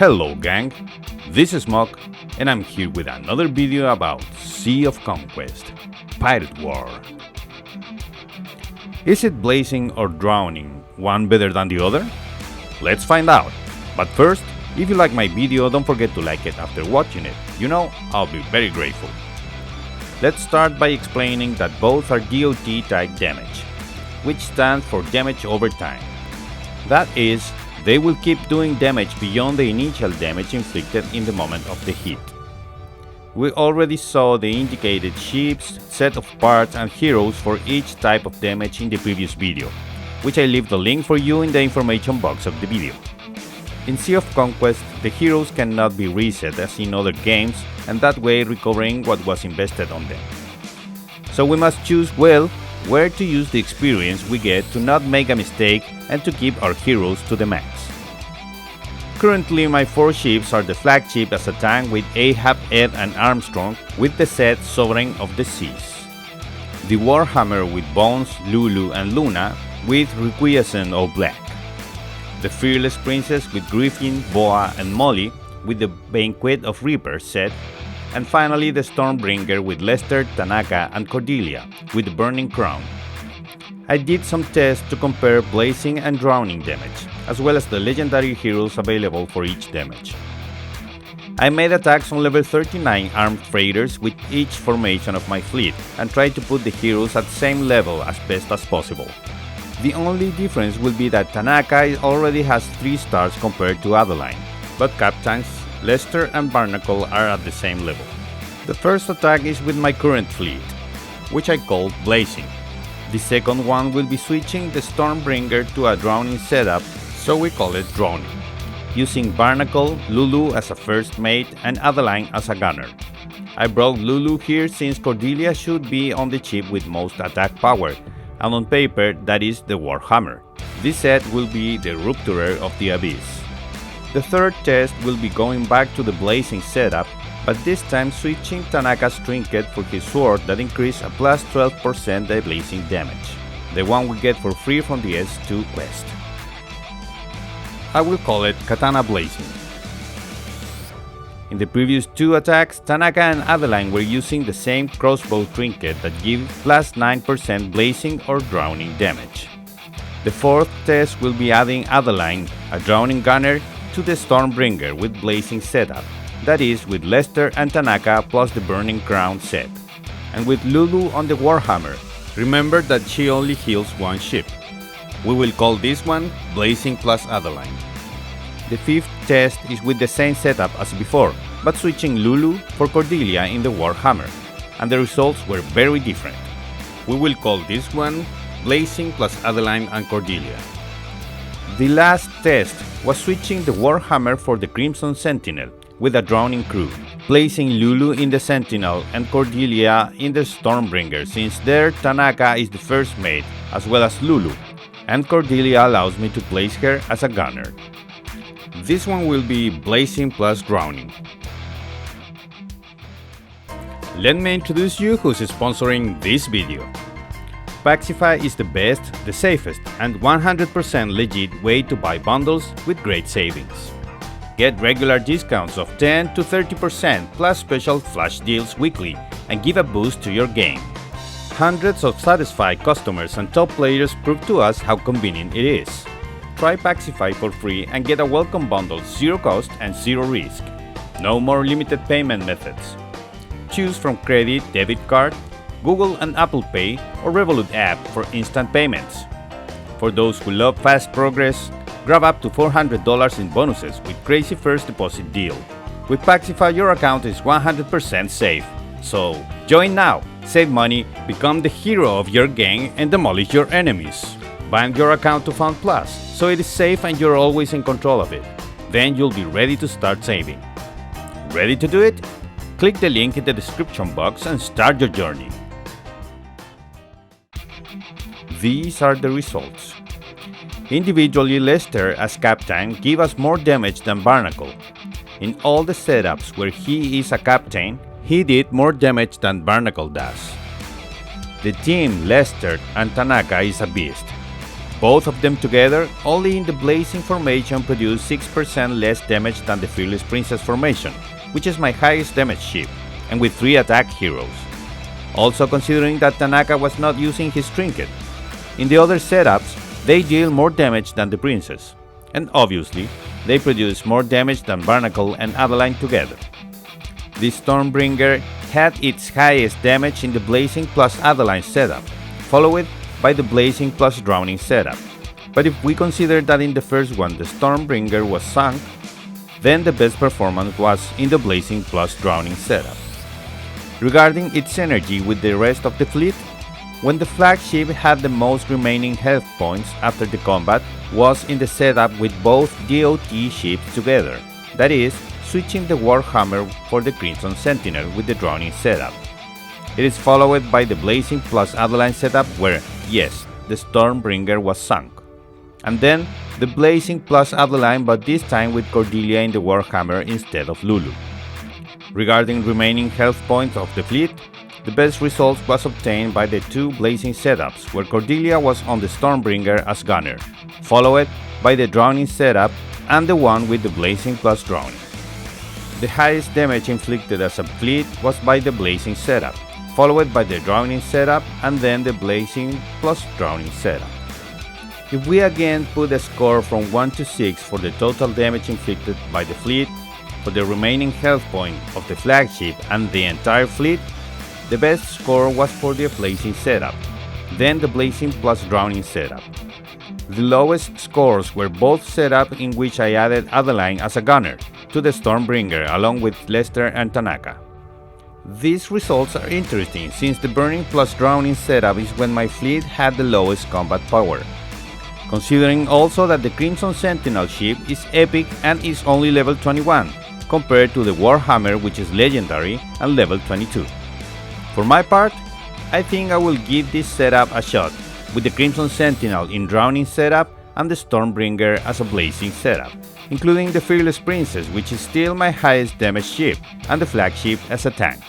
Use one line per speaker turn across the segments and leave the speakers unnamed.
Hello gang, this is Muck and I'm here with another video about Sea of Conquest, Pirate War. Is it blazing or drowning, one better than the other? Let's find out, but first, if you like my video, don't forget to like it after watching it, I'll be very grateful. Let's start by explaining that both are DOT type damage, which stands for damage over time. That is, they will keep doing damage beyond the initial damage inflicted in the moment of the hit. We already saw the indicated ships, set of parts and heroes for each type of damage in the previous video, which I leave the link for you in the information box of the video. In Sea of Conquest, the heroes cannot be reset as in other games, and that way recovering what was invested on them. So we must choose well where to use the experience we get to not make a mistake and to keep our heroes to the max. Currently my 4 ships are the flagship as a tank with Ahab, Ed and Armstrong with the set Sovereign of the Seas, the Warhammer with Bones, Lulu and Luna with Requiescent of Black, the Fearless Princess with Griffin, Boa and Molly with the Banquet of Reapers set, and finally the Stormbringer with Lester, Tanaka and Cordelia with the Burning Crown. I did some tests to compare blazing and drowning damage, as well as the legendary heroes available for each damage. I made attacks on level 39 armed freighters with each formation of my fleet and tried to put the heroes at the same level as best as possible. The only difference will be that Tanaka already has 3 stars compared to Adeline, but captains Lester and Barnacle are at the same level. The first attack is with my current fleet, which I called Blazing. The second one will be switching the Stormbringer to a drowning setup, so we call it Drowning, using Barnacle, Lulu as a first mate and Adeline as a gunner. I brought Lulu here since Cordelia should be on the ship with most attack power, and on paper that is the Warhammer. This set will be the Rupturer of the Abyss. The third test will be going back to the Blazing setup, but this time switching Tanaka's trinket for his sword that increase a plus 12% the blazing damage, the one we get for free from the S2 quest. I will call it Katana Blazing. In the previous 2 attacks, Tanaka and Adeline were using the same crossbow trinket that gives plus 9% blazing or drowning damage. The fourth test will be adding Adeline, a drowning gunner, to the Stormbringer with blazing setup, that is with Lester and Tanaka plus the Burning Crown set, and with Lulu on the Warhammer. Remember that she only heals 1 ship. We will call this one Blazing plus Adeline. The 5th test is with the same setup as before, but switching Lulu for Cordelia in the Warhammer, and the results were very different. We will call this one Blazing plus Adeline and Cordelia. The last test was switching the Warhammer for the Crimson Sentinel with a drowning crew, placing Lulu in the Sentinel and Cordelia in the Stormbringer since there Tanaka is the first mate as well as Lulu, and Cordelia allows me to place her as a gunner. This one will be Blazing plus Drowning. Let me introduce you who's sponsoring this video. Paxify is the best, the safest, and 100% legit way to buy bundles with great savings. Get regular discounts of 10 to 30% plus special flash deals weekly and give a boost to your game. Hundreds of satisfied customers and top players prove to us how convenient it is. Try Paxify for free and get a welcome bundle 0 cost and 0 risk. No more limited payment methods. Choose from credit, debit card, Google and Apple Pay or Revolut app for instant payments. For those who love fast progress, grab up to $400 in bonuses with crazy first deposit deal. With Paxify your account is 100% safe. So join now, save money, become the hero of your gang and demolish your enemies. Bind your account to Fund Plus so it is safe and you're always in control of it. Then you'll be ready to start saving. Ready to do it? Click the link in the description box and start your journey. These are the results. Individually, Lester as captain give us more damage than Barnacle. In all the setups where he is a captain, he did more damage than Barnacle does. The team Lester and Tanaka is a beast. Both of them together, only in the Blazing formation, produce 6% less damage than the Fearless Princess formation, which is my highest damage ship, and with 3 attack heroes. Also considering that Tanaka was not using his trinket. In the other setups, they deal more damage than the Princess, and obviously, they produce more damage than Barnacle and Adeline together. The Stormbringer had its highest damage in the Blazing plus Adeline setup, followed by the Blazing plus Drowning setup. But if we consider that in the first one the Stormbringer was sunk, then the best performance was in the Blazing plus Drowning setup. Regarding its synergy with the rest of the fleet, when the flagship had the most remaining health points after the combat was in the setup with both DOT ships together, that is, switching the Warhammer for the Crimson Sentinel with the Drowning setup. It is followed by the Blazing plus Adeline setup where, yes, the Stormbringer was sunk. And then the Blazing plus Adeline, but this time with Cordelia in the Warhammer instead of Lulu. Regarding remaining health points of the fleet, the best results was obtained by the 2 Blazing setups where Cordelia was on the Stormbringer as gunner, followed by the Drowning setup and the one with the Blazing plus Drowning. The highest damage inflicted as a fleet was by the Blazing setup, followed by the Drowning setup and then the Blazing plus Drowning setup. If we again put a score from 1 to 6 for the total damage inflicted by the fleet, for the remaining health point of the flagship and the entire fleet, the best score was for the Blazing setup, then the Blazing plus Drowning setup. The lowest scores were both setups in which I added Adeline as a gunner to the Stormbringer along with Lester and Tanaka. These results are interesting since the Burning plus Drowning setup is when my fleet had the lowest combat power. Considering also that the Crimson Sentinel ship is epic and is only level 21, compared to the Warhammer which is legendary and level 22. For my part, I think I will give this setup a shot, with the Crimson Sentinel in Drowning setup and the Stormbringer as a Blazing setup, including the Fearless Princess, which is still my highest damage ship, and the flagship as a tank.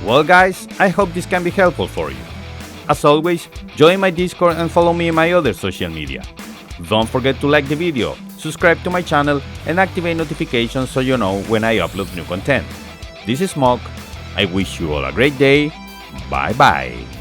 Well guys, I hope this can be helpful for you. As always, join my Discord and follow me in my other social media. Don't forget to like the video, subscribe to my channel and activate notifications so you know when I upload new content. This is Muck. I wish you all a great day. Bye bye.